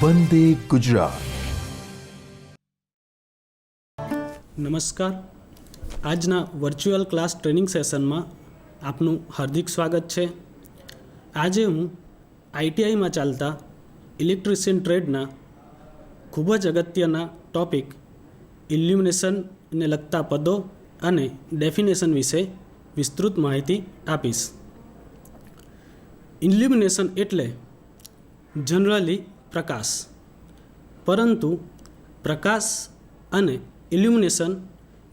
વંદે ગુજરાત. નમસ્કાર. આજના virtual class training સેશનમાં આપનું હાર્દિક સ્વાગત છે. આજે હું આઈટીઆઈમાં ચાલતા ઇલેક્ટ્રિશિયન ટ્રેડના ખૂબ જ અગત્યના ટૉપિક ઇલ્યુમિનેશનને લગતા પદો અને ડેફિનેશન વિશે વિસ્તૃત માહિતી આપીશ. ઇલ્યુમિનેશન એટલે જનરલી પ્રકાશ, પરંતુ પ્રકાશ અને ઇલ્યુમિનેશન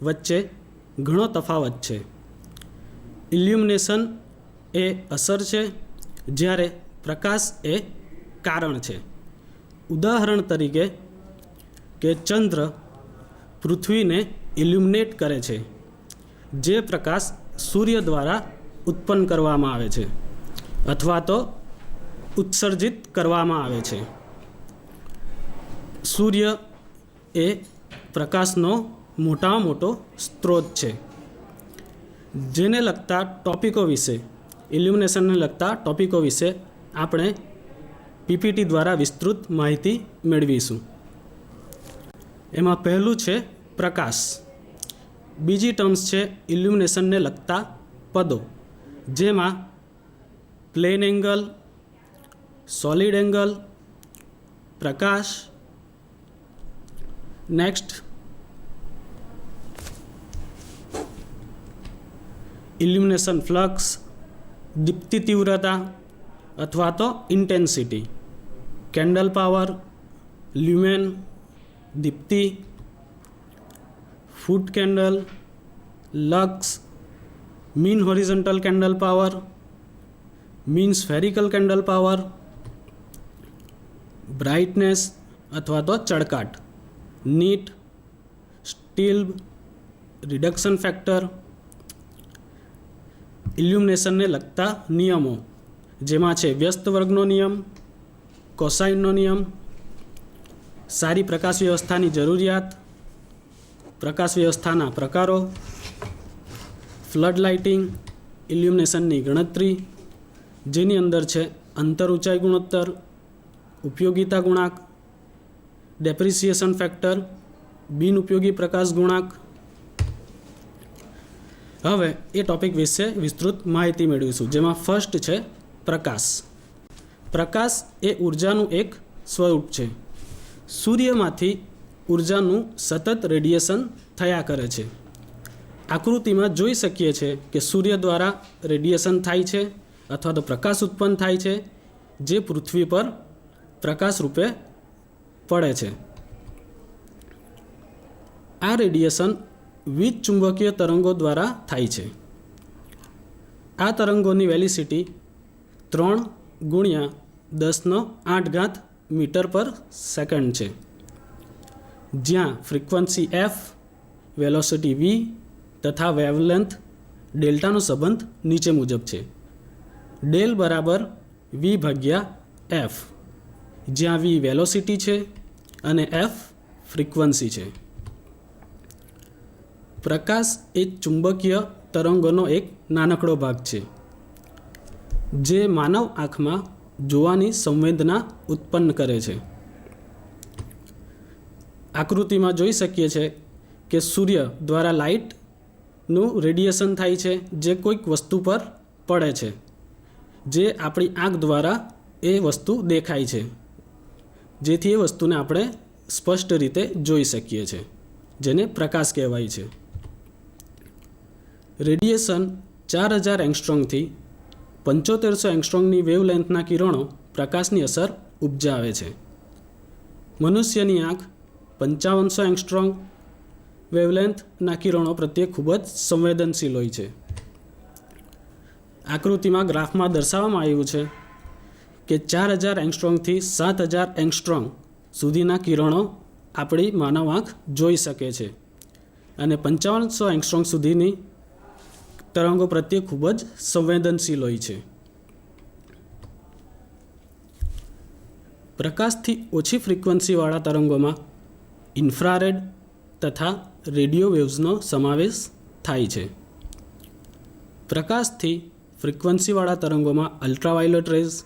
વચ્ચે ઘણો તફાવત છે. ઇલ્યુમિનેશન એ અસર છે, જ્યારે પ્રકાશ એ કારણ છે. ઉદાહરણ તરીકે કે ચંદ્ર પૃથ્વીને ઇલ્યુમિનેટ કરે છે, જે પ્રકાશ સૂર્ય દ્વારા ઉત્પન્ન કરવામાં આવે છે અથવા તો ઉત્સર્જિત કરવામાં આવે છે. સૂર્ય એ પ્રકાશનો મોટામાં મોટો સ્ત્રોત છે. જેને લગતા ટોપિકો વિશે, ઇલ્યુમિનેશનને લગતા ટોપિકો વિશે આપણે પીપીટી દ્વારા વિસ્તૃત માહિતી મેળવીશું. એમાં પહેલું છે પ્રકાશ. બીજી ટર્મ્સ છે ઇલ્યુમિનેશનને લગતા પદો, જેમાં પ્લેન એંગલ, સોલિડ એંગલ, પ્રકાશ. નેક્સ્ટ ઇલ્યુમિનેશન ફ્લક્સ, દીપ્તિ તીવ્રતા અથવા તો ઇન્ટેન્સિટી, કેન્ડલ પાવર, લ્યુમેન, દીપ્તિ, foot candle, lux, mean horizontal candle power, mean spherical candle power, brightness અથવા તો ચળકાટ, નીટ, સ્ટીલ્બ, રિડક્શન ફેક્ટર. ઇલ્યુમિનેશનને લગતા નિયમો, જેમાં છે વ્યસ્ત વર્ગનો નિયમ, કોસાઇનનો નિયમ, સારી પ્રકાશ વ્યવસ્થાની જરૂરિયાત, પ્રકાશ વ્યવસ્થાના પ્રકારો, ફ્લડ લાઇટિંગ, ઇલ્યુમિનેશનની ગણતરી, જેની અંદર છે અંતર ઊંચાઈ ગુણોત્તર, ઉપયોગિતા ગુણાંક, ડેપ્રિસિએશન ફેક્ટર, બિન ઉપયોગી પ્રકાશ ગુણાંક. હવે એ ટોપિક વિશે વિસ્તૃત માહિતી મેળવીશું, જેમાં ફર્સ્ટ છે પ્રકાશ. પ્રકાશ એ ઉર્જાનું એક સ્વરૂપ છે. સૂર્યમાંથી ઉર્જાનું સતત રેડિયેશન થયા કરે છે. આકૃતિમાં જોઈ શકીએ છીએ કે સૂર્ય દ્વારા રેડિયેશન થાય છે અથવા તો પ્રકાશ ઉત્પન્ન થાય છે, જે પૃથ્વી પર પ્રકાશ રૂપે પડે છે. આ રેડિયેશન વીજ ચુંબકીય તરંગો દ્વારા થાય છે. આ તરંગોની વેલિસિટી 3 × 10⁸ મીટર પર સેકન્ડ છે, જ્યાં ફ્રીક્વન્સી f, વેલોસિટી v તથા વેવલેન્થ ડેલ્ટાનો સંબંધ નીચે મુજબ છે. ડેલ બરાબર v/f, જ્યાં v વેલોસિટી છે અને f ફ્રીક્વન્સી છે. પ્રકાશ એ ચુંબકીય તરંગોનો એક નાનકડો ભાગ છે, જે માનવ આંખમાં જોવાની સંવેદના ઉત્પન્ન કરે છે. આકૃતિમાં જોઈ શકીએ છીએ કે સૂર્ય દ્વારા લાઇટનું રેડિયેશન થાય છે, જે કોઈક વસ્તુ પર પડે છે, જે આપણી આંખ દ્વારા એ વસ્તુ દેખાય છે, જેથી એ વસ્તુને આપણે સ્પષ્ટ રીતે જોઈ શકીએ છીએ, જેને પ્રકાશ કહેવાય છે. રેડિયેશન 4000 એંગસ્ટ્રોમથી 7500 એંગસ્ટ્રોમની વેવલેન્થના કિરણો પ્રકાશની અસર ઉપજાવે છે. મનુષ્યની આંખ 5500 એંગસ્ટ્રોમ વેવલેન્થના કિરણો પ્રત્યે ખૂબ જ સંવેદનશીલ હોય છે. આકૃતિમાં ગ્રાફમાં દર્શાવવામાં આવ્યું છે કે 4000 એંગસ્ટ્રોમથી 7000 એંગસ્ટ્રોમ સુધીના કિરણો આપણી માનવ આંખ જોઈ શકે છે, અને 5500 એંગસ્ટ્રોમ સુધીની તરંગો પ્રત્યે ખૂબ જ સંવેદનશીલ હોય છે. પ્રકાશથી ઓછી ફ્રીક્વન્સીવાળા તરંગોમાં ઇન્ફ્રારેડ તથા રેડિયો વેવ્સનો સમાવેશ થાય છે. પ્રકાશથી ફ્રીક્વન્સીવાળા તરંગોમાં અલ્ટ્રાવાયોલેટ રેઝ,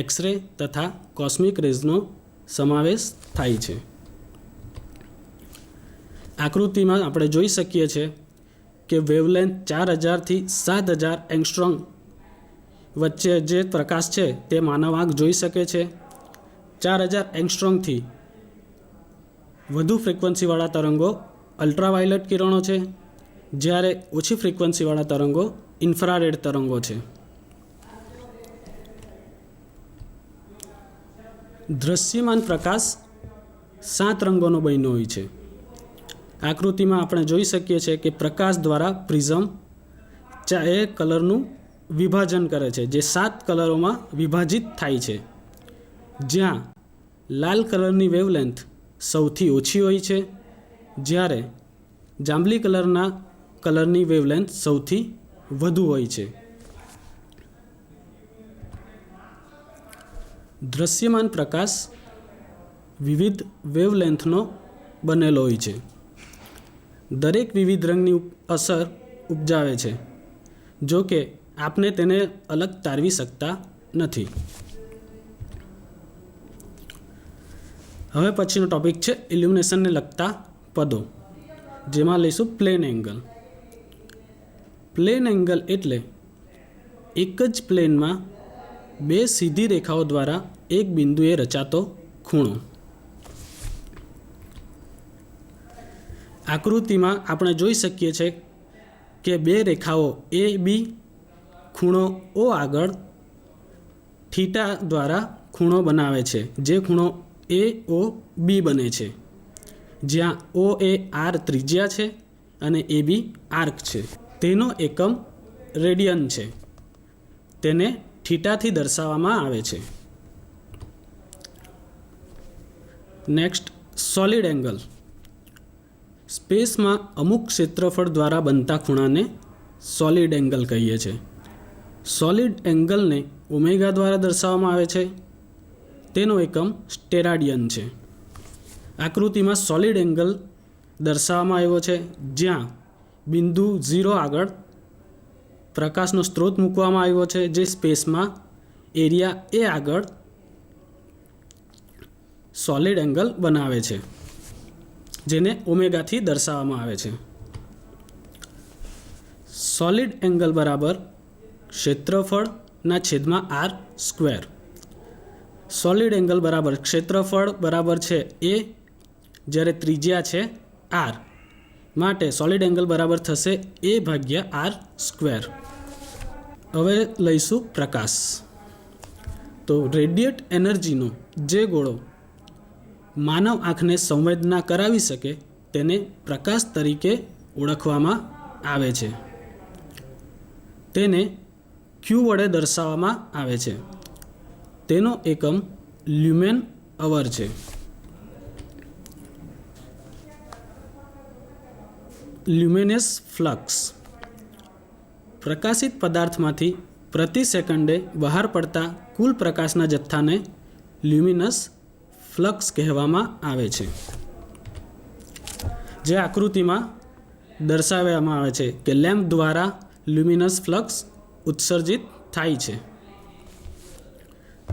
એક્સરે તથા કોસ્મિક રેઝનો સમાવેશ થાય છે। આકૃતિમાં આપણે જોઈ શકીએ છીએ કે વેવલેન્થ 4000 થી 7000 એંગસ્ટ્રોમ વચ્ચે જે પ્રકાશ છે તે માનવ આંખ જોઈ શકે છે। 4000 એંગસ્ટ્રોમથી વધુ ફ્રીક્વન્સીવાળા તરંગો અલ્ટ્રાવાયોલેટ કિરણો છે, જ્યારે ઓછી ફ્રીક્વન્સીવાળા તરંગો ઇન્ફ્રારેડ તરંગો છે। દૃશ્યમાન પ્રકાશ 7 રંગોનો બન્યો હોય છે। આકૃતિમાં આપણે જોઈ શકીએ છીએ કે પ્રકાશ દ્વારા પ્રિઝમ એ કલરનું વિભાજન કરે છે, જે 7 કલરોમાં વિભાજિત થાય છે, જ્યાં લાલ કલરની વેવલેન્થ સૌથી ઓછી હોય છે, જ્યારે જાંબલી કલરની વેવલેન્થ સૌથી વધુ હોય છે। દૃશ્યમાન પ્રકાશ વિવિધ વેવલેન્થનો બનેલો હોય છે। દરેક વિવિધ રંગની અસર ઉપજાવે છે, જો કે આપણે તેને અલગ તારવી શકતા નથી। હવે પછીનો ટોપિક છે ઇલ્યુમિનેશનને લગતા પદો, જેમાં લઈશું પ્લેન એંગલ। પ્લેન એંગલ એટલે એક જ પ્લેનમાં બે સીધી રેખાઓ દ્વારા એક બિંદુએ રચાતો ખૂણો। આકૃતિમાં આપણે જોઈ શકીએ છીએ કે બે રેખાઓ એ બી ખૂણો ઓ આગળ થીટા દ્વારા ખૂણો બનાવે છે, જે ખૂણો એ ઓ બી બને છે, જ્યાં ઓ એ આર ત્રિજ્યા છે અને એ બી આર્ક છે। તેનો એકમ રેડિયન છે, તેને થીટાથી દર્શાવવામાં આવે છે। Next, solid angle. સ્પેસમાં અમુક ક્ષેત્રફળ દ્વારા બનતા ખૂણાને સોલિડ એંગલ કહીએ છીએ। સોલિડ એંગલને ઓમેગા દ્વારા દર્શાવવામાં આવે છે, તેનો એકમ સ્ટેરાડિયન છે। આકૃતિમાં સોલિડ એંગલ દર્શાવવામાં આવ્યો છે, જ્યાં બિંદુ 0 આગળ પ્રકાશનો સ્ત્રોત મૂકવામાં આવ્યો છે, જે સ્પેસમાં એરિયા એ આગળ સોલિડ એંગલ બનાવે છે, જેને ઓમેગાથી દર્શાવવામાં આવે છે। સોલિડ એંગલ બરાબર ક્ષેત્રફળના છેદમાં આર સ્ક્વેર। સોલિડ એંગલ બરાબર ક્ષેત્રફળ બરાબર છે એ, જ્યારે ત્રિજ્યા છે આર, માટે સોલિડ એંગલ બરાબર થશે એ ભાગ્યા આર સ્ક્વેર। હવે લઈશું પ્રકાશ। તો રેડિયેટ એનર્જીનો જે ગોળો માનવ આંખને સંવેદના કરાવી શકે તેને પ્રકાશ તરીકે ઓળખવામાં આવે છે। તેને ક્યુ વડે દર્શાવવામાં આવે છે, તેનો એકમ લ્યુમેન અવર છે। Luminous flux. પ્રકાશિત પદાર્થમાંથી પ્રતિ સેકન્ડે બહાર પડતા કુલ પ્રકાશના જથ્થાને લ્યુમિનસ ફ્લક્સ કહેવામાં આવે છે। જે આકૃતિમાં દર્શાવવામાં આવે છે કે લેમ્પ દ્વારા લ્યુમિનસ ફ્લક્સ ઉત્સર્જિત થાય છે,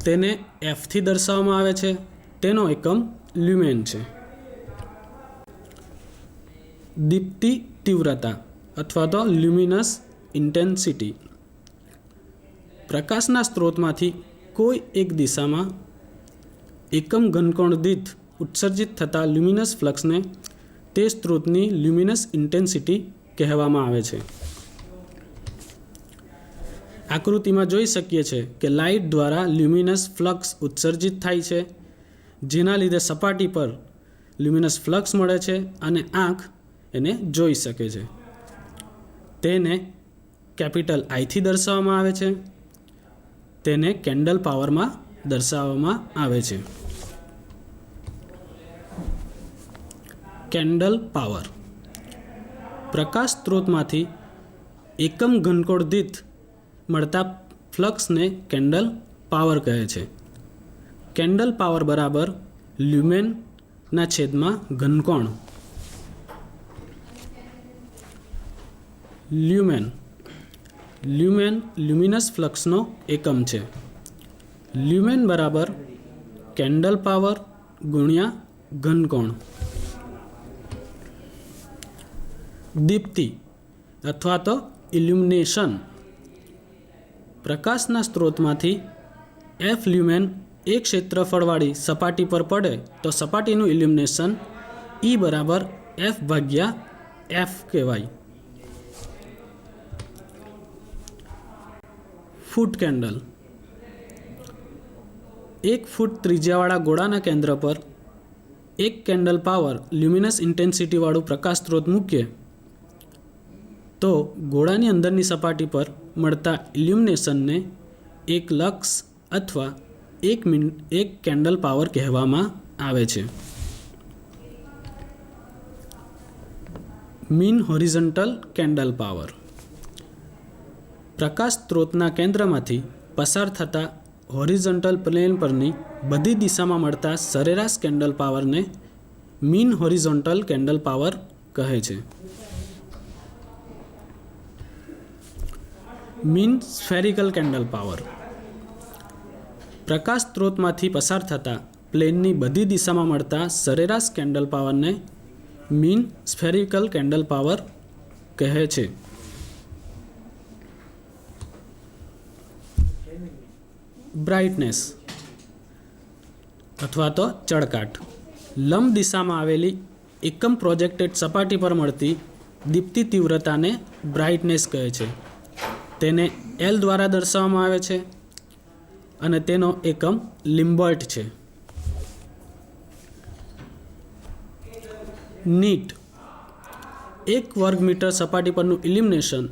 તેને એફથી દર્શાવવામાં આવે છે, તેનો એકમ લ્યુમેન છે। દીપ્તિ તીવ્રતા અથવા તો લ્યુમિનસ ઇન્ટેન્સિટી। પ્રકાશના સ્ત્રોતમાંથી કોઈ એક દિશામાં એકમ ઘનકોણ દીઠ ઉત્સર્જિત થતા લ્યુમિનસ ફ્લક્સને તે સ્ત્રોતની લ્યુમિનસ ઇન્ટેન્સિટી કહેવામાં આવે છે। આકૃતિમાં જોઈ શકીએ છીએ કે લાઇટ દ્વારા લ્યુમિનસ ફ્લક્સ ઉત્સર્જિત થાય છે, જેના લીધે સપાટી પર લ્યુમિનસ ફ્લક્સ મળે છે અને આંખ એને જોઈ શકે છે। તેને કેપિટલ આઈથી દર્શાવવામાં આવે છે, તેને કેન્ડલ પાવરમાં દર્શાવવામાં આવે છે। Candle power. પ્રકાશ સ્ત્રોતમાંથી એકમ ઘનકોણ દીઠ મળતા ફ્લક્સને કેન્ડલ પાવર કહે છે। કેન્ડલ પાવર બરાબર લ્યુમેનના છેદમાં ઘનકોણ। લ્યુમેન લ્યુમિનસ ફ્લક્સનો એકમ છે। લ્યુમેન બરાબર કેન્ડલ પાવર ગુણ્યા ઘનકોણ. દીપ્તિ અથવા તો ઇલ્યુમિનેશન. પ્રકાશના સ્ત્રોતમાંથી એફ લ્યુમેન એક ક્ષેત્રફળવાળી સપાટી પર પડે તો સપાટીનું ઇલ્યુમિનેશન E બરાબર એફ ભાગ્યા એફ કહેવાય. ફૂટ કેન્ડલ. 1 ફૂટ ત્રિજ્યાવાળા ગોળાના કેન્દ્ર પર એક કેન્ડલ પાવર લ્યુમિનસ ઇન્ટેન્સિટીવાળું પ્રકાશ સ્ત્રોત મૂકીએ તો ગોળાની અંદરની સપાટી પર મળતા ઇલ્યુમિનેશનને એક લક્સ અથવા એક કેન્ડલ પાવર કહેવામાં આવે છે. Mean horizontal candle power. પ્રકાશ સ્ત્રોતના કેન્દ્રમાંથી પસાર થતા હોરિઝોન્ટલ પ્લેન પરની બધી દિશામાં મળતા સરેરાશ કેન્ડલ પાવરને મીન હોરિઝોન્ટલ કેન્ડલ પાવર કહે છે. Mean spherical candle power. પ્રકાશ સ્ત્રોતમાંથી પસાર થતા પ્લેનની બધી દિશામાં મળતા સરેરાશ કેન્ડલ પાવરને મીન સ્ફેરિકલ કેન્ડલ પાવર કહે છે. બ્રાઇટનેસ અથવા તો ચળકાટ. લંબ દિશામાં આવેલી એકમ પ્રોજેક્ટેડ સપાટી પર મળતી દીપ્તિ તીવ્રતાને બ્રાઇટનેસ કહે છે. તેને L દ્વારા દર્શાવવામાં આવે છે અને તેનો એકમ લિમ્બર્ટ છે. નીટ. 1 વર્ગ મીટર સપાટી પરનું ઇલ્યુમિનેશન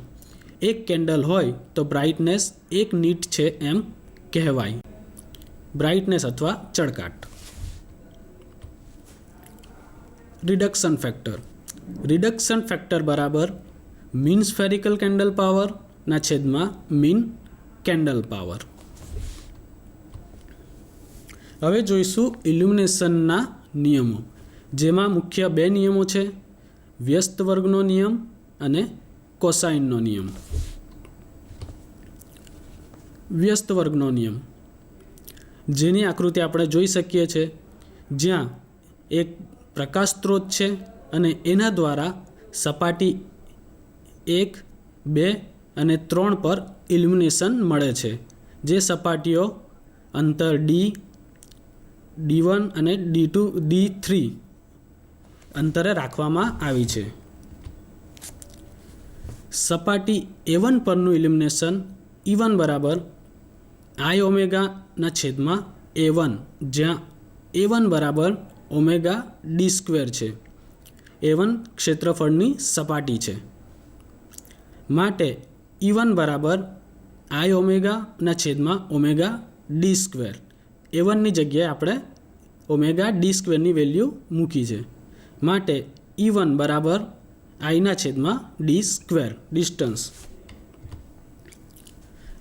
એક કેન્ડલ હોય તો બ્રાઇટનેસ 1 નીટ છે એમ કહેવાય. બ્રાઇટનેસ અથવા ચળકાટ. Reduction factor. રિડક્શન ફેક્ટર બરાબર મીન સ્ફેરિકલ કેન્ડલ પાવર ના છેદમાં મીન કેન્ડલ પાવર. હવે જોઈશું ઇલ્યુમિનેશનના નિયમો, જેમાં મુખ્ય 2 નિયમો છે: વ્યસ્ત વર્ગનો નિયમ અને કોસાઇનનો નિયમ. વ્યસ્ત વર્ગનો નિયમ, જેની આકૃતિ આપણે જોઈ શકીએ છીએ, જ્યાં એક પ્રકાશ સ્ત્રોત છે અને એના દ્વારા સપાટી 1, 2 અને 3 પર ઇલ્યુમિનેશન મળે છે, જે સપાટીઓ અંતર D, D1 અને D2, D3 અંતરે રાખવામાં આવી છે. સપાટી A1 પરનું ઇલ્યુમિનેશન E1 બરાબર I ઓમેગાના છેદમાં A1, જ્યાં A1 બરાબર ઓમેગા D² છે. A1 ક્ષેત્રફળની સપાટી છે, માટે E1 બરાબર I ઓમેગાના છેદમાં ઓમેગા D². A1ની જગ્યાએ આપણે ઓમેગા D² ની વેલ્યુ મૂકી છે, માટે E1 બરાબર Iના છેદમાં D², ડિસ્ટન્સ.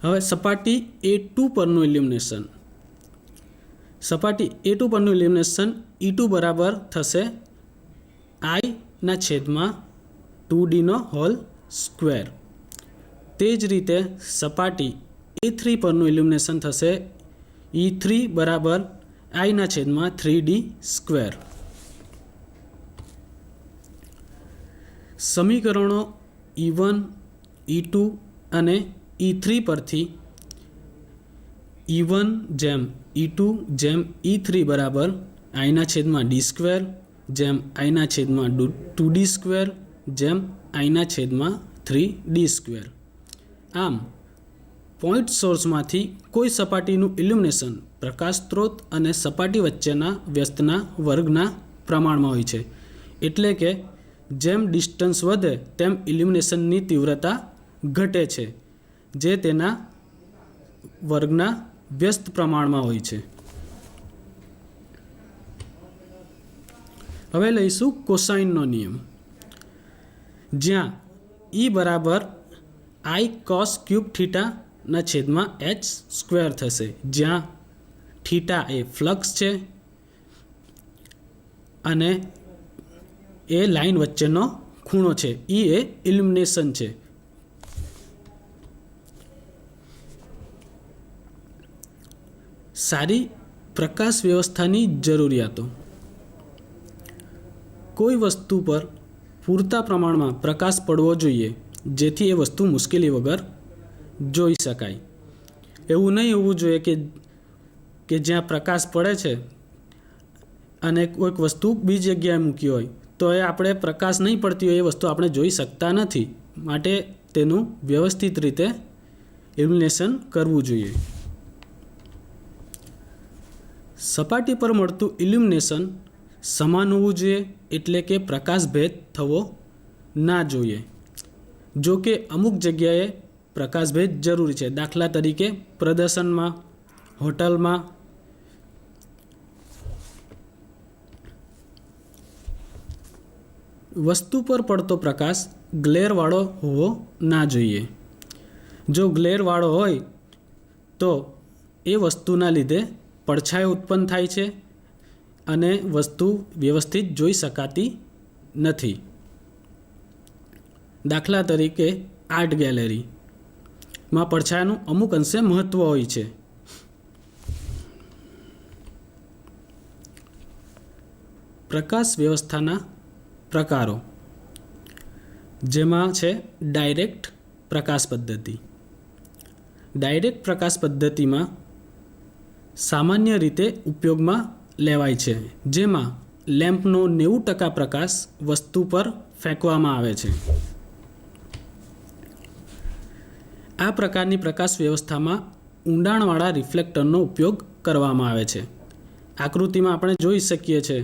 હવે સપાટી A2 પરનું ઇલ્યુમિનેશન. સપાટી A2 પરનું ઇલ્યુમિનેશન E2 બરાબર થશે Iના છેદમાં 2D². તે જ રીતે સપાટી A3 પરનું ઇલ્યુમિનેશન થશે E3 બરાબર Iના છેદમાં 3D². સમીકરણો E1, E2 અને E3 પરથી E1 જેમ E2 જેમ E3 બરાબર Iના છેદમાં D² જેમ Iના છેદમાં 2D² જેમ Iના છેદમાં 3D². આમ પોઈન્ટ સોર્સમાંથી કોઈ સપાટીનું ઇલ્યુમિનેશન પ્રકાશ સ્ત્રોત અને સપાટી વચ્ચેના વ્યસ્તના વર્ગના પ્રમાણમાં હોય છે. એટલે કે જેમ ડિસ્ટન્સ વધે તેમ ઇલ્યુમિનેશનની તીવ્રતા ઘટે છે, જે તેના વર્ગના વ્યસ્ત પ્રમાણમાં હોય છે. હવે લઈશું કોસાઇનનો નિયમ, જ્યાં E બરાબર I cos ક્યુબ થીટાના છેદમાં h² થશે, જ્યાં થીટા એ ફ્લક્સ છે અને એ લાઈન વચ્ચેનો ખૂણો છે. E એ ઇલ્યુમિનેશન છે. સારી પ્રકાશ વ્યવસ્થાની જરૂરિયાતો. કોઈ વસ્તુ પર પૂરતા પ્રમાણમાં પ્રકાશ પડવો જોઈએ જેથી એ વસ્તુ મુશ્કેલી વગર જોઈ શકાય. એવું નહીં હોવું જોઈએ કે જ્યાં પ્રકાશ પડે છે અને કોઈક વસ્તુ બીજી જગ્યાએ મૂકી હોય તો એ આપણે પ્રકાશ નહીં પડતી હોય એ વસ્તુ આપણે જોઈ શકતા નથી. માટે તેનું વ્યવસ્થિત રીતે ઇલ્યુમિનેશન કરવું જોઈએ. સપાટી પર મળતું ઇલ્યુમિનેશન સમાન હોવું જોઈએ, એટલે કે પ્રકાશભેદ થવો ના જોઈએ. જો કે અમુક જગ્યાએ પ્રકાશભેદ જરૂરી છે. દાખલા તરીકે પ્રદર્શનમાં, હોટલમાં. વસ્તુ પર પડતો પ્રકાશ ગ્લેરવાળો હોવો ના જોઈએ. જો ગ્લેરવાળો હોય તો એ વસ્તુના લીધે પડછાયો ઉત્પન્ન થાય છે અને વસ્તુ વ્યવસ્થિત જોઈ શકાતી નથી. દાખલા તરીકે આર્ટ ગેલેરીમાં પડછાયાનું અમુક અંશે મહત્ત્વ હોય છે. પ્રકાશ વ્યવસ્થાના પ્રકારો, જેમાં છે ડાયરેક્ટ પ્રકાશ પદ્ધતિ. ડાયરેક્ટ પ્રકાશ પદ્ધતિમાં સામાન્ય રીતે ઉપયોગમાં લેવાય છે, જેમાં લેમ્પનો 90% પ્રકાશ વસ્તુ પર ફેંકવામાં આવે છે. આ પ્રકારની પ્રકાશ વ્યવસ્થામાં ઊંડાણવાળા રિફ્લેક્ટરનો ઉપયોગ કરવામાં આવે છે. આકૃતિમાં આપણે જોઈ શકીએ છીએ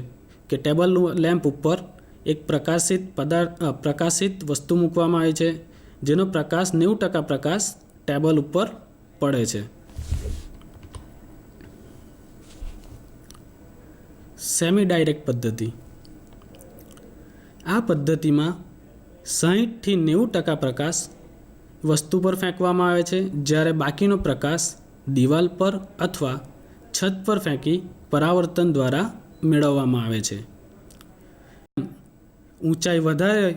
કે ટેબલ લેમ્પ ઉપર એક પ્રકાશિત વસ્તુ મૂકવામાં આવી છે, જેનો પ્રકાશ 90% પ્રકાશ ટેબલ ઉપર પડે છે. સેમી ડાયરેક્ટ પદ્ધતિ. આ પદ્ધતિમાં 60થી 90% પ્રકાશ વસ્તુ પર ફેંકવામાં આવે છે, જ્યારે બાકીનો પ્રકાશ દિવાલ પર અથવા છત પર ફેંકી પરાવર્તન દ્વારા મેળવવામાં આવે છે. ઊંચાઈ વધારે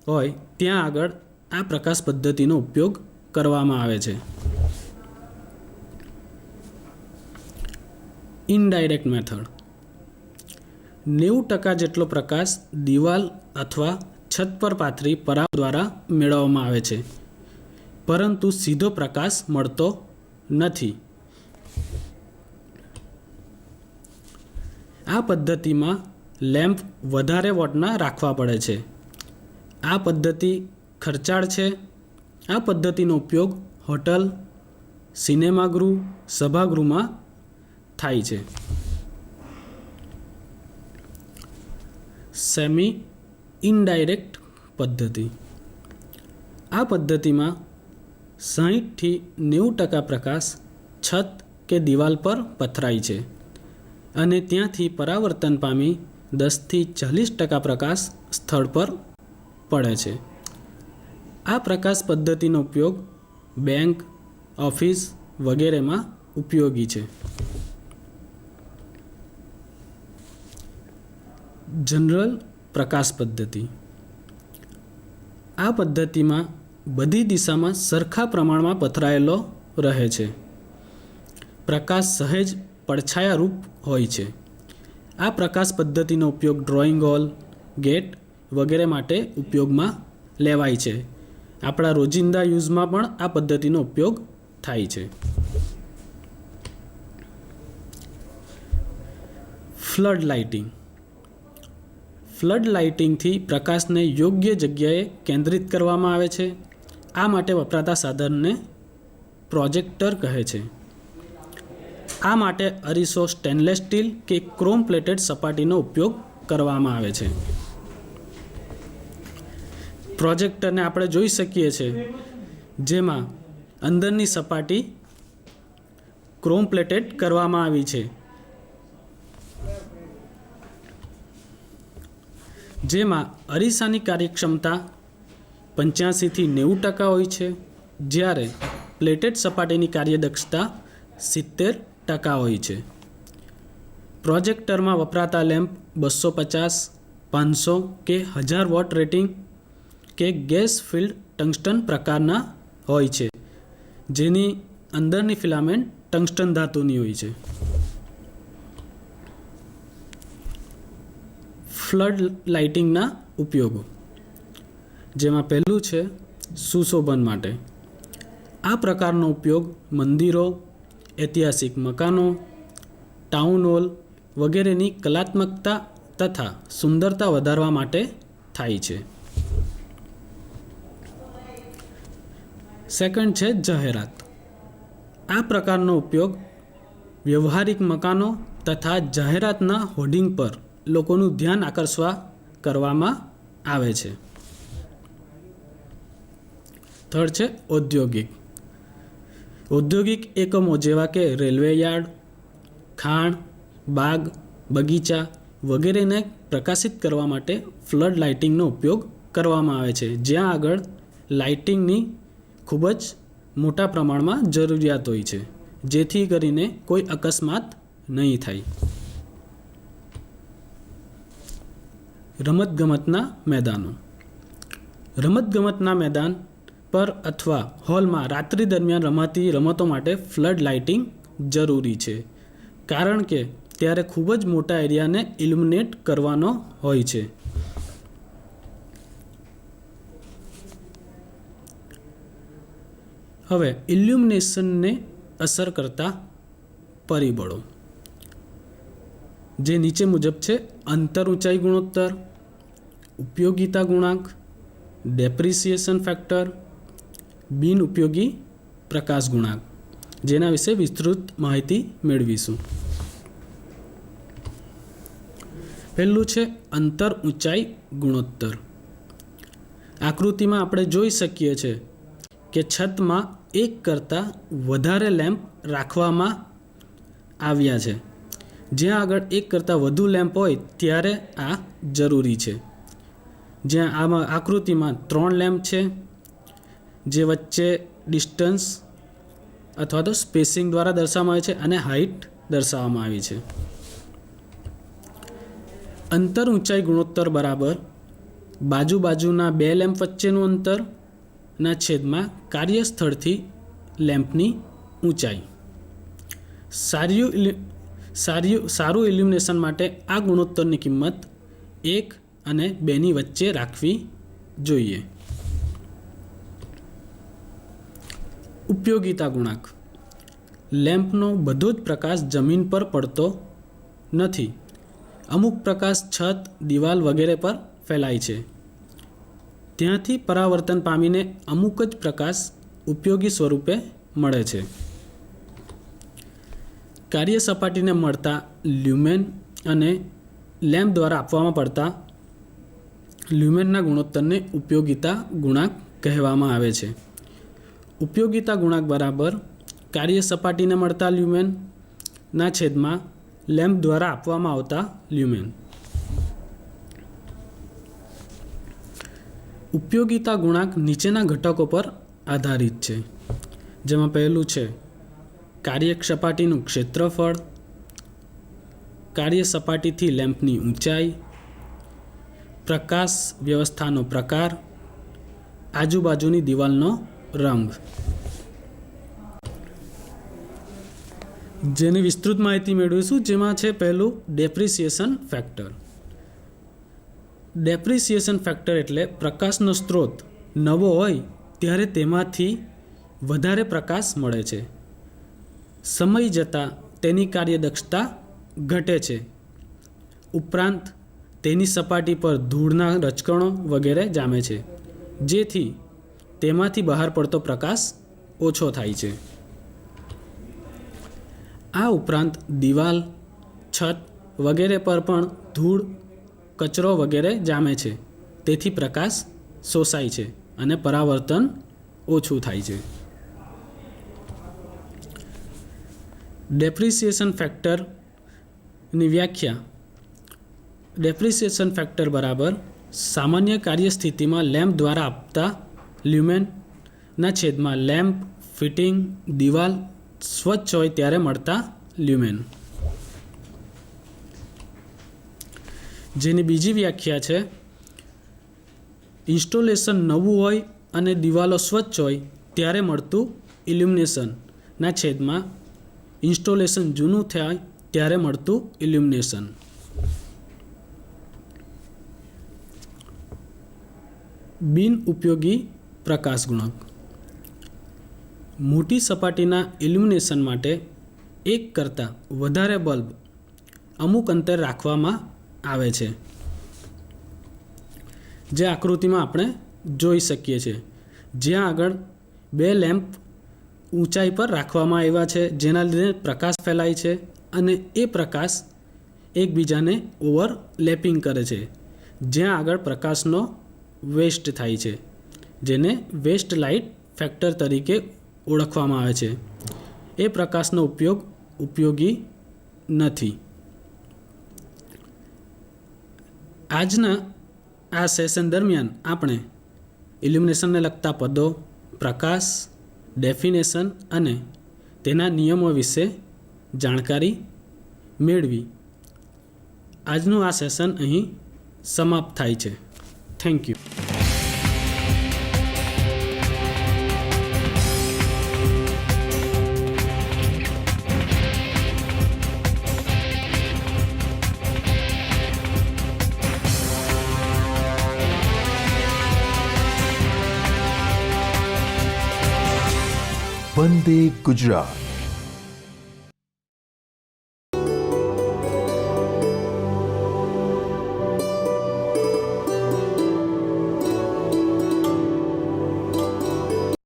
હોય ત્યાં આગળ આ પ્રકાશ પદ્ધતિનો ઉપયોગ કરવામાં આવે છે. Indirect method. 90% જેટલો પ્રકાશ દિવાલ અથવા છત પર પાથરી પરાવ દ્વારા મેળવવામાં આવે છે, પરંતુ સીધો પ્રકાશ મળતો નથી. આ પદ્ધતિમાં લેમ્પ વધારે વોટના રાખવા પડે છે. આ પદ્ધતિ ખર્ચાળ છે. આ પદ્ધતિનો ઉપયોગ હોટલ, સિનેમાગૃહ, સભાગૃહમાં થાય છે. સેમી ઇનડાયરેક્ટ પદ્ધતિ. આ પદ્ધતિમાં 60થી 90% પ્રકાશ છત કે દિવાલ પર પથરાય છે અને ત્યાંથી પરાવર્તન પામી 10થી 40% પ્રકાશ સ્થળ પર પડે છે. આ પ્રકાશ પદ્ધતિનો ઉપયોગ બેંક, ઓફિસ વગેરેમાં ઉપયોગી છે. જનરલ પ્રકાશ પદ્ધતિ. આ પદ્ધતિમાં બધી દિશામાં સરખા પ્રમાણમાં પથરાયેલો રહે છે. પ્રકાશ સહેજ પડછાયારૂપ હોય છે. આ પ્રકાશ પદ્ધતિનો ઉપયોગ ડ્રોઈંગ હોલ, ગેટ વગેરે માટે ઉપયોગમાં લેવાય છે. આપણા રોજિંદા યુઝમાં પણ આ પદ્ધતિનો ઉપયોગ થાય છે. Flood lighting. ફ્લડ લાઇટિંગથી પ્રકાશને યોગ્ય જગ્યાએ કેન્દ્રિત કરવામાં આવે છે. આ માટે વપરાતા સાધનને પ્રોજેક્ટર કહે છે. આ માટે અરીસો સ્ટેનલેસ સ્ટીલ કે ક્રોમ પ્લેટેડ સપાટીનો ઉપયોગ કરવામાં આવે છે. પ્રોજેક્ટરને આપણે જોઈ શકીએ છીએ, જેમાં અંદરની સપાટી ક્રોમ પ્લેટેડ કરવામાં આવી છે, જેમાં અરીસાની કાર્યક્ષમતા 85થી 90% હોય છે, જ્યારે પ્લેટેડ સપાટીની કાર્યદક્ષતા 70% હોય છે. પ્રોજેક્ટરમાં વપરાતા લેમ્પ 250, 500 કે 1000 વોટ રેટિંગ કે ગેસ ફિલ્ડ ટંગસ્ટન પ્રકારના હોય છે, જેની અંદરની ફિલામેન્ટ ટંગસ્ટન ધાતુની હોય છે. ફ્લડ લાઇટિંગના ઉપયોગો, જેમાં પહેલું છે સુશોભન માટે. આ પ્રકારનો ઉપયોગ મંદિરો, ઐતિહાસિક મકાનો, ટાઉન હોલ વગેરેની કલાત્મકતા તથા સુંદરતા વધારવા માટે થાય છે. સેકન્ડ છે જાહેરાત. આ પ્રકારનો ઉપયોગ વ્યવહારિક મકાનો તથા જાહેરાતના હોર્ડિંગ પર લોકોનું ધ્યાન આકર્ષવા કરવામાં આવે છે. થર્ડ છે ઔદ્યોગિક. ઔદ્યોગિક એકમો જેવા કે રેલવે યાર્ડ, ખાણ, બાગ, બગીચા વગેરેને પ્રકાશિત કરવા માટે ફ્લડ લાઇટિંગનો ઉપયોગ કરવામાં આવે છે, જ્યાં આગળ લાઇટિંગની ખૂબ જ મોટા પ્રમાણમાં જરૂરિયાત હોય છે, જેથી કરીને કોઈ અકસ્માત નહીં થાય. રમતગમતના મેદાનો. રમતગમતના મેદાન પર અથવા હોલમાં રાત્રિ દરમિયાન રમાતી રમતો માટે ફ્લડ લાઇટિંગ જરૂરી છે, કારણ કે ત્યારે ખૂબ જ મોટા એરિયાને ઇલ્યુમિનેટ કરવાનો હોય છે. હવે ઇલ્યુમિનેશનને અસર કરતા પરિબળો જે નીચે મુજબ છે: અંતર ઊંચાઈ ગુણોત્તર, ઉપયોગિતા ગુણાંક, ડેપ્રિસિએશન ફેક્ટર, બિન ઉપયોગી પ્રકાશ ગુણાંક, જેના વિશે વિસ્તૃત માહિતી મેળવીશું. પહેલું છે અંતર ઊંચાઈ ગુણોત્તર. આકૃતિમાં આપણે જોઈ શકીએ છીએ કે છતમાં એક કરતાં વધારે લેમ્પ રાખવામાં આવ્યા છે. જ્યાં આગળ એક કરતાં વધુ લેમ્પ હોય ત્યારે આ જરૂરી છે. જ્યાં આમાં આકૃતિમાં 3 લેમ્પ છે, જે વચ્ચે ડિસ્ટન્સ અથવા તો સ્પેસિંગ દ્વારા દર્શાવવામાં આવે છે અને હાઇટ દર્શાવવામાં આવી છે. અંતર ઊંચાઈ ગુણોત્તર બરાબર બાજુના 2 લેમ્પ વચ્ચેનું અંતરના છેદમાં કાર્યસ્થળથી લેમ્પની ઊંચાઈ. સારું ઇલ્યુમિનેશન માટે આ ગુણોત્તરની કિંમત 1 અને 2ની વચ્ચે રાખવી જોઈએ. ઉપયોગિતા ગુણાંક. લેમ્પનો બધો જ પ્રકાશ જમીન પર પડતો નથી. અમુક પ્રકાશ છત, દિવાલ વગેરે પર ફેલાય છે. ત્યાંથી પરાવર્તન પામીને અમુક જ પ્રકાશ ઉપયોગી સ્વરૂપે મળે છે. કાર્ય સપાટીને મળતા લ્યુમેન અને લેમ્પ દ્વારા આપવામાં પડતા લ્યુમેનના ગુણોત્તરને ઉપયોગિતા ગુણાંક કહેવામાં આવે છે. ઉપયોગિતા ગુણાંક બરાબર કાર્ય સપાટીને મળતા લ્યુમેનના છેદમાં લેમ્પ દ્વારા આપવામાં આવતા લ્યુમેન. ઉપયોગિતા ગુણાંક નીચેના ઘટકો પર આધારિત છે, જેમાં પહેલું છે કાર્ય સપાટીનું ક્ષેત્રફળ, કાર્ય સપાટીથી લેમ્પની ઊંચાઈ, પ્રકાશ વ્યવસ્થાનો પ્રકાર, આજુબાજુની દિવાલનો રંગ. જેની વિસ્તૃત માહિતી મેળવીશું, જેમાં છે પહેલું ડેપ્રિસિએશન ફેક્ટર. ડેપ્રિસિએશન ફેક્ટર એટલે પ્રકાશનો સ્ત્રોત નવો હોય ત્યારે તેમાંથી વધારે પ્રકાશ મળે છે. સમય જતાં તેની કાર્યદક્ષતા ઘટે છે. ઉપરાંત તેની સપાટી પર ધૂળના રજકણો વગેરે જામે છે, જેથી તેમાંથી બહાર પડતો પ્રકાશ ઓછો થાય છે. આ ઉપરાંત દિવાલ, છત વગેરે પર પણ ધૂળ, કચરો વગેરે જામે છે, તેથી પ્રકાશ શોષાય છે અને પરાવર્તન ઓછું થાય છે. ડેપ્રિસિએશન ફેક્ટરની વ્યાખ્યા. ડેપ્રિસિએશન ફેક્ટર બરાબર સામાન્ય કાર્યસ્થિતિમાં લેમ્પ દ્વારા આપતા લ્યુમેનના છેદમાં લેમ્પ, ફિટિંગ, દિવાલ સ્વચ્છ હોય ત્યારે મળતા લ્યુમેન. જેની બીજી વ્યાખ્યા છે ઇન્સ્ટોલેશન નવું હોય અને દિવાલો સ્વચ્છ હોય ત્યારે મળતું ઇલ્યુમિનેશનના છેદમાં ઇન્સ્ટોલેશન જૂનું થાય ત્યારે મળતું ઇલ્યુમિનેશન. બિન ઉપયોગી પ્રકાશ ગુણક. મોટી સપાટીના ઇલ્યુમિનેશન માટે એક કરતાં વધારે બલ્બ અમુક અંતર રાખવામાં આવે છે, જે આકૃતિમાં આપણે જોઈ શકીએ છીએ. જ્યાં આગળ 2 લેમ્પ ઊંચાઈ પર રાખવામાં આવ્યા છે, જેના લીધે પ્રકાશ ફેલાય છે અને એ પ્રકાશ એકબીજાને ઓવરલેપિંગ કરે છે, જ્યાં આગળ પ્રકાશનો વેસ્ટ થાય છે, જેને વેસ્ટ લાઇટ ફેક્ટર તરીકે ઓળખવામાં આવે છે. એ પ્રકાશનો ઉપયોગી નથી. આજના આ સેશન દરમિયાન આપણે ઇલ્યુમિનેશનને લગતા પદો, પ્રકાશ, ડેફિનેશન અને તેના નિયમો વિશે જાણકારી મેળવી. આજનું આ સેશન અહીં સમાપ્ત થાય છે. Thank you. વંદે ગુજરાત.